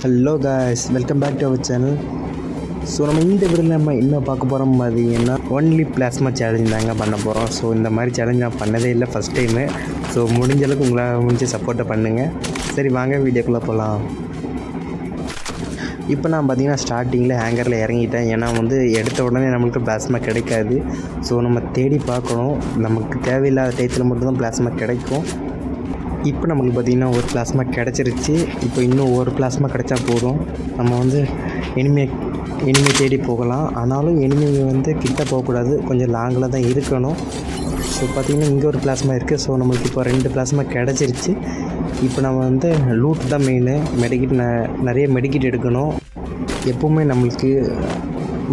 Hello guys, welcome back to our channel. So நம்ம இந்த வீடியோவில் நம்ம என்ன பார்க்க போகிறோம் பார்த்தீங்கன்னா ஒன்லி பிளாஸ்மா சேலஞ்ச் தாங்க பண்ண போகிறோம். ஸோ இந்த மாதிரி சேலஞ்ச் நான் பண்ணதே இல்லை, ஃபஸ்ட் டைமு. ஸோ முடிஞ்ச அளவுக்கு உங்களால் முடிஞ்ச சப்போர்ட்டை பண்ணுங்கள். சரி வாங்க வீடியோக்குள்ளே போகலாம். இப்போ நான் பார்த்தீங்கன்னா ஸ்டார்டிங்கில் ஹேங்கரில் இறங்கிட்டேன். ஏன்னா எடுத்த உடனே நம்மளுக்கு பிளாஸ்மா கிடைக்காது. ஸோ நம்ம தேடி பார்க்கணும். நமக்கு தேவையில்லாத டயத்தில் மட்டும்தான் பிளாஸ்மா கிடைக்கும். இப்போ நம்மளுக்கு பார்த்திங்கன்னா ஒரு பிளாஸ்மா கிடச்சிருச்சு. இப்போ இன்னும் ஒரு பிளாஸ்மா கிடச்சா போதும். நம்ம எனிமே தேடி போகலாம். ஆனாலும் எனிமே கிட்ட போகக்கூடாது, கொஞ்சம் லாங்கில் தான் இருக்கணும். ஸோ பார்த்திங்கன்னா இங்கே ஒரு பிளாஸ்மா இருக்குது. ஸோ நம்மளுக்கு இப்போ 2 பிளாஸ்மா கிடச்சிருச்சு. இப்போ நம்ம லூட் தான் மெயின். மெடிக்கிட் நிறைய மெடிக்கிட் எடுக்கணும். எப்போவுமே நம்மளுக்கு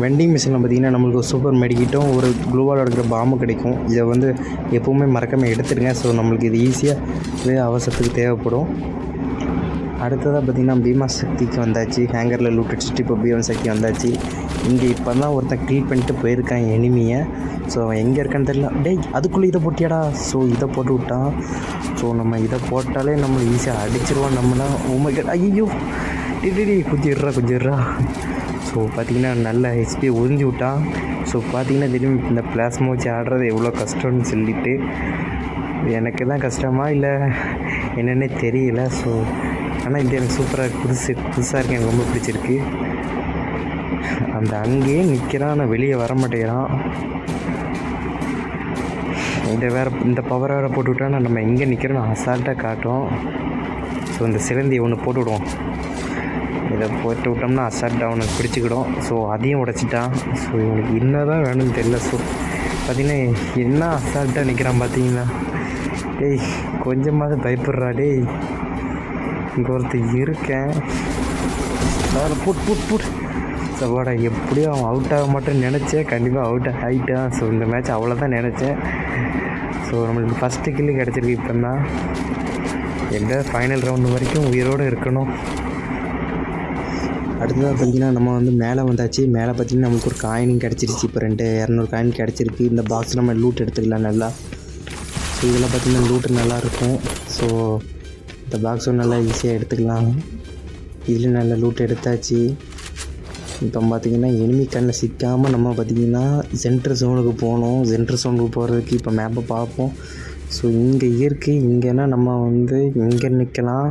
வெண்டிங் மிஷினில் பார்த்திங்கன்னா நம்மளுக்கு ஒரு சூப்பர் மெடிக்கிட்டும் ஒரு க்ளூவால் எடுக்கிற பாம்பு கிடைக்கும். இதை எப்போவுமே மறக்காமல் எடுத்துடுங்க. ஸோ நம்மளுக்கு இது ஈஸியாக அவசரத்துக்கு தேவைப்படும். அடுத்ததாக பார்த்திங்கன்னா பீமா சக்திக்கு வந்தாச்சு. ஹேங்கரில் லூட் அடிச்சுட்டு இப்போ பீமா சக்தி வந்தாச்சு. இங்கே இப்போ தான் ஒருத்தன் கில் பண்ணிட்டு போயிருக்கான் எனிமியை. ஸோ அவன் எங்கே இருக்கான்னு தெரியல. டேய் அதுக்குள்ளே இதை போட்டியாடா. ஸோ இதை போட்டு விட்டான். ஸோ நம்ம இதை போட்டாலே நம்மளை ஈஸியாக அடிச்சிருவோம். நம்மனா ஐயோ கொஞ்சிடுறா. ஸோ பார்த்திங்கன்னா நல்ல ஹெச்பி உறிஞ்சி விட்டான். ஸோ பார்த்திங்கன்னா திரும்பி இந்த பிளாஸ்மா வச்சு ஆடுறது எவ்வளோ கஷ்டம்னு சொல்லிவிட்டு எனக்கு தான் கஷ்டமா இல்லை என்னென்னே தெரியல. ஸோ ஆனால் இது எனக்கு சூப்பராக புதுசாக இருக்குது. எனக்கு ரொம்ப பிடிச்சிருக்கு. அந்த அங்கேயே நிற்கிறான், ஆனால் வெளியே வர மாட்டேங்கிறான். இந்த பவரை வேறு போட்டு விட்டோன்னா நம்ம எங்கே நிற்கிறோன்னு அசால்ட்டாக காட்டும். ஸோ இந்த சிலந்தி ஒன்று போட்டு விடுவோம். இதை போட்டு விட்டோம்னா அசால்ட் அவனுக்கு பிடிச்சிக்கிடும். ஸோ அதையும் உடச்சிட்டான். ஸோ இவனுக்கு என்ன தான் வேணும்னு தெரியல. ஸோ பார்த்திங்கன்னா என்ன அசால்ட்டாக நிற்கிறான் பார்த்தீங்கன்னா. டேய் கொஞ்சமாவது பயப்படுறா. டேய் இங்கே ஒருத்தர் இருக்கேன். அதில் போட் சவாடா எப்படியும் அவன் அவுட் ஆக மாட்டேன்னு நினச்சேன். கண்டிப்பாக அவுட் ஆகிட்டான். ஸோ இந்த மேட்ச் அவ்வளோதான் நினச்சேன். ஸோ நம்மளுக்கு ஃபஸ்ட்டு கில்லு கிடச்சிருக்கு. இப்போ தான் எங்கே ஃபைனல் ரவுண்டு வரைக்கும் உயிரோடு இருக்கணும். அடுத்ததாக பார்த்திங்கன்னா நம்ம மேலே வந்தாச்சு. மேலே பார்த்திங்கன்னா நம்மளுக்கு ஒரு காயினும் கிடச்சிருச்சு. இப்போ 200 காயின் கிடச்சிருக்கு. இந்த பாக்ஸ் நம்ம லூட் எடுத்துக்கலாம் நல்லா. ஸோ இதெல்லாம் பார்த்திங்கன்னா லூட்டு நல்லாயிருக்கும். ஸோ இந்த பாக்ஸும் நல்லா ஈஸியாக எடுத்துக்கலாம். இதில் நல்ல லூட் எடுத்தாச்சு. இப்போ பார்த்திங்கன்னா எனிமி கண்ணில் சிக்காமல் நம்ம பார்த்திங்கன்னா சென்ட்ரு ஜோனுக்கு போகணும். சென்ட்ரு ஜோனுக்கு போகிறதுக்கு இப்போ மேப்பை பார்ப்போம். ஸோ இங்கே இருக்குது. இங்கேனா நம்ம இங்கே நிற்கலாம்,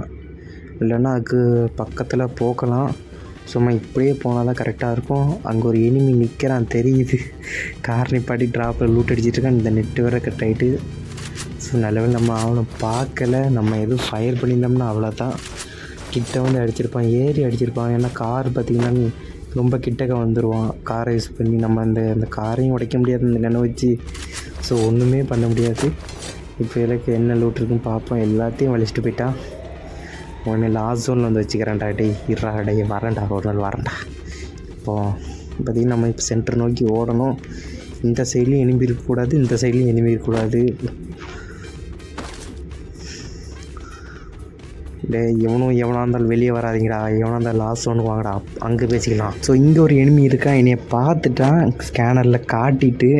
இல்லைன்னா அதுக்கு பக்கத்தில் போகலாம். சும்மா இப்படியே போனால் தான் கரெக்டாக இருக்கும். அங்கே ஒரு எனிமி நிற்கிறான் தெரியுது. கார் நிப்பாட்டி ட்ராப்பில் லூட் அடிச்சிட்ருக்கான். இந்த நெட்டு வேறு கட் ஆகிட்டு. ஸோ நல்லவேளை நம்ம அவனை பார்க்கலை. நம்ம எதுவும் ஃபயர் பண்ணியிருந்தோம்னா அவ்வளோதான். கிட்ட அடிச்சிருப்பான், ஏறி அடிச்சிருப்பான். ஏன்னா கார் பார்த்திங்கன்னா ரொம்ப கிட்டக்க வந்துடுவான். காரை யூஸ் பண்ணி நம்ம அந்த காரையும் உடைக்க முடியாது இந்த கண்ணை வச்சு. ஸோ ஒன்றுமே பண்ண முடியாது. இப்போ எனக்கு என்ன லூட் இருக்குன்னு பார்ப்போம். எல்லாத்தையும் வலிச்சிட்டு போயிட்டான். உடனே லாஸ்ட் ஜோனில் வச்சுக்கிறேன்டா. டே இருறா வரேன்டா, ஒரு நாள் வரேன்டா. இப்போது பார்த்திங்கன்னா நம்ம இப்போ சென்டர் நோக்கி ஓடணும். இந்த சைட்லேயும் எனிமி இருக்கக்கூடாது, இந்த சைட்லேயும் எனிமி இருக்கக்கூடாது. டே எவனாக இருந்தாலும் வெளியே வராதிங்கடா. எவனாக இருந்தாலும் லாஸ்ட் ஜோனுக்கு வாங்கடா, அங்கே பேசிக்கலாம். ஸோ இங்கே ஒரு எனிமி இருக்கான். என்னையை பார்த்துட்டான் ஸ்கேனரில் காட்டிட்டு.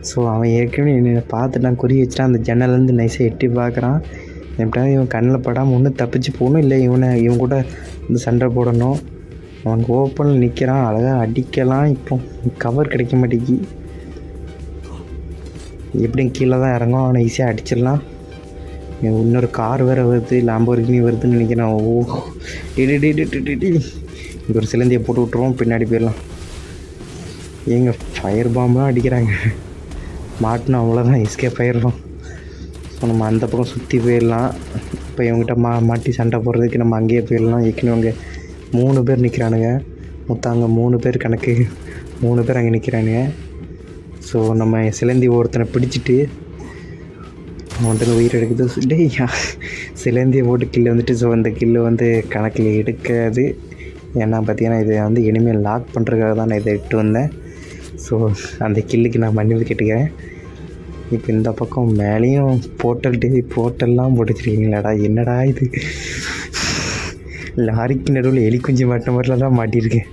ஸோ அவன் ஏற்கனவே என்னை பார்த்துட்டான், குறி வச்சுட்டான். அந்த ஜன்னலேருந்து நைஸாக எட்டி பார்க்குறான். எப்படியாவது இவன் கண்ணில் படாமல் ஒன்று தப்பிச்சு போகணும், இல்லை இவன் கூட சண்டை போடணும். அவனுக்கு ஓப்பனில் நிற்கிறான், அழகாக அடிக்கலாம். இப்போ கவர் கிடைக்க மாட்டேங்கி. எப்படியும் கீழே தான் இறங்கும், அவனை ஈஸியாக அடிச்சிடலாம். இன்னொரு கார் வேறு வருது, லாம்போர்கினி வருதுன்னு நினைக்கிறேன். இங்கே ஒரு சிலந்தியை போட்டு விட்ருவோம், பின்னாடி போயிடலாம். எங்கள் ஃபயர் பாம்பெலாம் அடிக்கிறாங்க. மாட்டினா அவ்வளோதான், எஸ்கேப் ஆயிடலாம். ஸோ நம்ம அந்த பக்கம் சுற்றி போயிடலாம். இப்போ இவங்ககிட்ட மாட்டி சண்டை போடுறதுக்கு நம்ம அங்கேயே போயிடலாம். ஏற்கனவே அங்கே 3 பேர் நிற்கிறானுங்க. மொத்தம் அங்கே 3 பேர் கணக்கு, 3 பேர் அங்கே நிற்கிறானுங்க. ஸோ நம்ம சிலந்தி ஒருத்தனை பிடிச்சிட்டு அவன்கிட்ட உயிர் எடுக்குது. டே சிலந்தியை போட்டு கில்லு ஸோ அந்த கில்லு கணக்கில் எடுக்காது. ஏன்னா பார்த்தீங்கன்னா இது இனிமேல் லாக் பண்ணுறதுக்காக தான் நான் இதை இட்டு வந்தேன். ஸோ அந்த கில்லுக்கு நான் மன்னிப்பு கேட்டுக்கிறேன். இப்போ இந்த பக்கம் மேலேயும் போட்டெல்லாம் போட்டுச்சிருக்கீங்களாடா, என்னடா இது. லாரிக்கு நடுவில் எலி குஞ்சு மாட்டின மாதிரிலாம் தான் மாட்டியிருக்கேன்.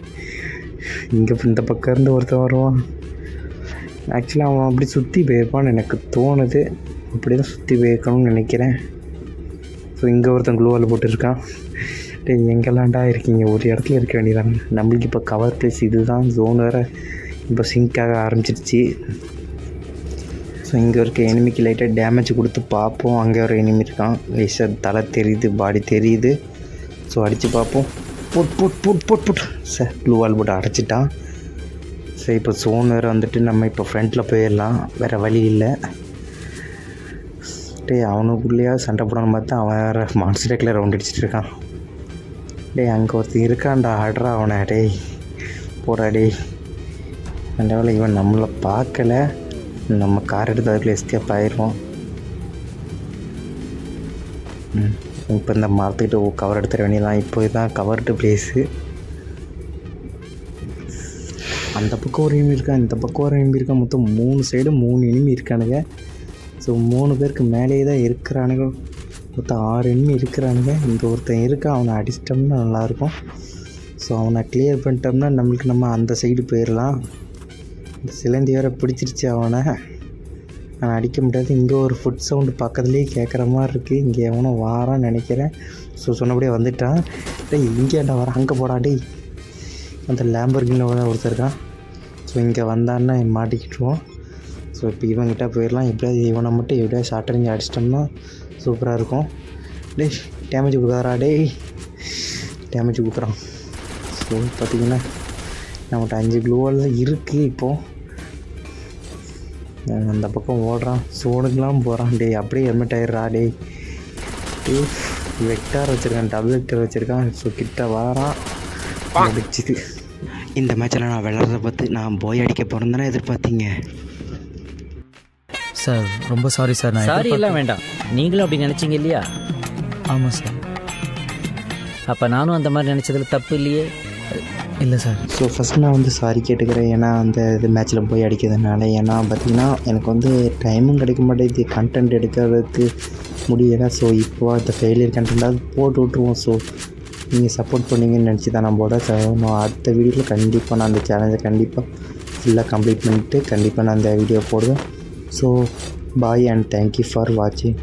இங்கே இந்த பக்கம் இருந்து ஒருத்தன் வருவான். ஆக்சுவலாக அவன் அப்படி சுற்றி போயிருப்பான்னு எனக்கு தோணுது. அப்படி தான் சுற்றி போயிருக்கணும்னு நினைக்கிறேன். ஸோ இங்கே ஒருத்தன் க்ளூவால் போட்டுருக்கான். எங்கெல்லாம்டா இருக்கீங்க, ஒரு இடத்துல இருக்க வேண்டியதாங்க. நம்மளுக்கு இப்போ கவர் ப்ளேஸ் இதுதான் ஜோன் வேறு இப்போ சிங்காக ஆரம்பிச்சிருச்சு. ஸோ இங்கே இருக்க எனிமிக்கு லைட்டாக டேமேஜ் கொடுத்து பார்ப்போம். அங்கே ஒரு எனிமி இருக்கான், லேசாக தலை தெரியுது, பாடி தெரியுது. ஸோ அடித்து பார்ப்போம். போட் போட் போட் போட் போட் சார் க்ளூவால் போட்டு அடைச்சிட்டான். சரி இப்போ ஜோன் வேறு வந்துட்டு நம்ம இப்போ ஃப்ரண்ட்டில் போயிடலாம், வேறு வழி இல்லை. அவனுக்குள்ளேயா சண்டை போடணும்னு பார்த்தா அவன் வேறு மான்ஸ்டர்க்கில் ரவுண்ட் அடிச்சிட்டு இருக்கான். அங்கே ஒருத்தர் இருக்கான்டா, ஆடுறா அவனை. போடா அந்த இவன் நம்மளை பார்க்கல, நம்ம கார் எடுத்து அதுக்குள்ளே எஸ்கேப் ஆயிடுவோம். இப்போ இந்த மரத்துக்கிட்ட கவர் எடுத்துட வேண்டியதான். இப்போ இதுதான் கவர்டு பிளேஸு. அந்த பக்கம் ஒரு எனிமி இருக்கான், இந்த பக்கம் ஒரு எனிமி இருக்கான். மொத்தம் 3 சைடு 3 எனிமி இருக்கானுங்க. ஸோ 3 பேருக்கு மேலேயே தான் இருக்கிறானுங்க. மொத்தம் 6 எனிமி இருக்கிறானுங்க. இங்கே ஒருத்தன் இருக்கான், அவனை அடிச்சிட்டோம்னா நல்லாயிருக்கும். ஸோ அவனை கிளியர் பண்ணிட்டோம்னா நம்ம அந்த சைடு போயிடலாம். இந்த சிலந்தி வேறு பிடிச்சிருச்சு அவனை, நான் அடிக்க முடியாது. இங்கே ஒரு ஃபுட் சவுண்டு பக்கத்துலேயே கேட்குற மாதிரி இருக்குது. இங்கே எவனோ வாரான்னு நினைக்கிறேன். ஸோ சொன்னபடியே வந்துட்டான். இங்கேண்டா வர, அங்கே போடா அந்த லேம்பர்கின்னு ஒருத்தர் இருக்கான். ஸோ இங்கே வந்தான்னா மாட்டிக்கிட்டுருவோம். ஸோ இப்போ இவங்கிட்ட போயிடலாம். எப்படியாவது இவனை மட்டும் எப்படியாவது ஷார்ட் ரேஞ்ச் அடிச்சிட்டோம்னா சூப்பராக இருக்கும். டேமேஜ் கொடுக்குறாரா டேமேஜ் கொடுக்குறான். ஸோ பார்த்திங்கன்னா நம்மகிட்ட 5 க்ளூவால் இருக்குது. இப்போது அந்த பக்கம் ஓடுறான், சோனுக்கெலாம் போகிறான். அப்படியே ஹெல்மெட் ஆயிடுறா. வெக்டார் வச்சுருக்கான், டபுள் வெக்டார் வச்சுருக்கான். ஸோ கிட்ட வரான், அடிச்சுது. இந்த மேட்சில் நான் விளாட்றத பார்த்து நான் போய் அடிக்க போகிறேன் எதிர்பார்த்தீங்க சார். ரொம்ப சாரி சார். நான் சாரி எல்லாம் வேண்டாம், நீங்களும் அப்படி நினச்சிங்க இல்லையா? ஆமாம் சார். அப்போ நானும் அந்த மாதிரி நினச்சதில் தப்பு இல்லையே? இல்லை சார். ஸோ ஃபஸ்ட் நான் சாரி கேட்டுக்கிறேன், ஏன்னா இது மேட்ச்சில் போய் அடிக்கிறதுனால. ஏன்னா பார்த்திங்கன்னா எனக்கு டைமும் கிடைக்க மாட்டேங்குது, கண்டென்ட் எடுக்கிறதுக்கு முடியலை. ஸோ இப்போ அந்த ஃபெயிலியர் கண்டென்ட்டாவது போட்டு விட்ருவோம். ஸோ நீங்கள் சப்போர்ட் பண்ணிங்கன்னு நினச்சி தான் நான் போட. ஸோ நான் அடுத்த வீடியோவில் கண்டிப்பாக நான் அந்த சேலஞ்சை கண்டிப்பாக ஃபுல்லாக கம்ப்ளீட் பண்ணிவிட்டு கண்டிப்பாக நான் அந்த வீடியோ போடுவேன். So bye and thank you for வாட்சிங்.